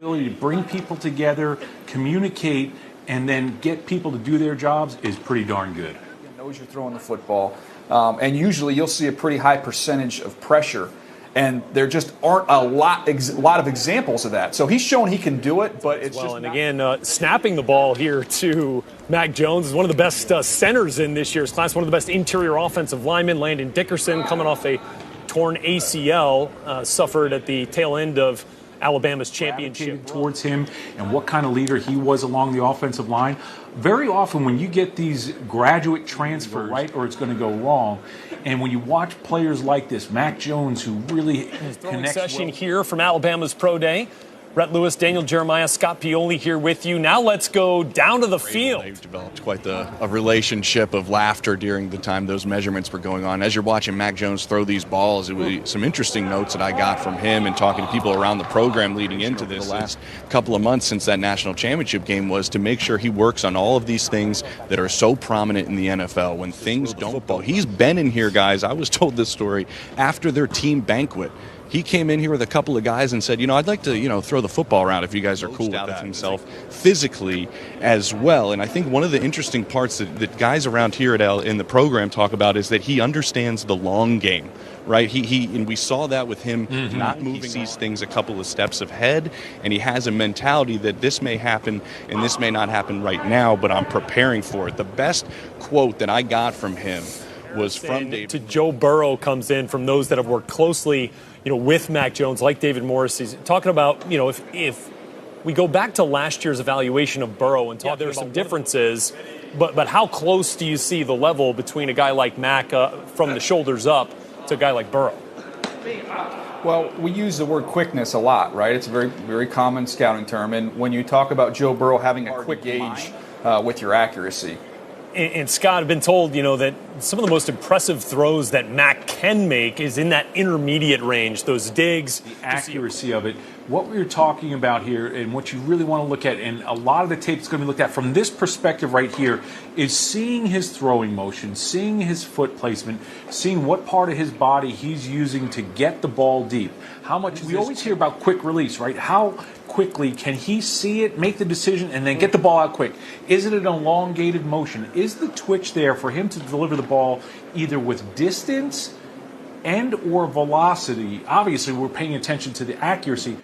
Ability to bring people together, communicate, and then get people to do their jobs is pretty darn good. He knows you're throwing the football, and usually you'll see a pretty high percentage of pressure, and there just aren't a lot of examples of that. So he's shown he can do it, but it's well, just and again, snapping the ball here to Mac Jones is one of the best centers in this year's class, one of the best interior offensive linemen. Landon Dickerson, coming off a torn ACL, suffered at the tail end of Alabama's championship towards him and what kind of leader he was along the offensive line. Very often when you get these graduate transfers, right, or it's going to go wrong, and when you watch players like this, Mac Jones, who really connects session here from Alabama's Pro Day. Brett Lewis, Daniel Jeremiah, Scott Pioli here with you. Now let's go down to the field. They've developed quite a relationship of laughter during the time those measurements were going on. As you're watching Mac Jones throw these balls, it was some interesting notes that I got from him and talking to people around the program leading into this. The last couple of months since that national championship game was to make sure he works on all of these things that are so prominent in the NFL when things don't go. He's been in here, guys. I was told this story after their team banquet. He came in here with a couple of guys and said, I'd like to, throw the football around if you guys are cool with that. Himself physically as well. And I think one of the interesting parts that guys around here in the program talk about is that he understands the long game, right? And we saw that with him not moving. He sees things a couple of steps ahead, and he has a mentality that this may happen and this may not happen right now, but I'm preparing for it. The best quote that I got from him was from David. To Joe Burrow comes in from those that have worked closely, with Mac Jones, like David Morris. He's talking about, if we go back to last year's evaluation of Burrow and talk, there are some differences, but how close do you see the level between a guy like Mac from the shoulders up to a guy like Burrow? Well, we use the word quickness a lot, right? It's a very, very common scouting term. And when you talk about Joe Burrow having a quick gauge with your accuracy. And Scott, I've been told, that some of the most impressive throws that Mac can make is in that intermediate range, those digs. The accuracy of it. What we were talking about here and what you really want to look at, and a lot of the tape is going to be looked at from this perspective right here, is seeing his throwing motion, seeing his foot placement, seeing what part of his body he's using to get the ball deep. How much we always hear about quick release, right? How quickly can he see it, make the decision, and then get the ball out quick? Is it an elongated motion? Is the twitch there for him to deliver the ball either with distance and or velocity? Obviously, we're paying attention to the accuracy.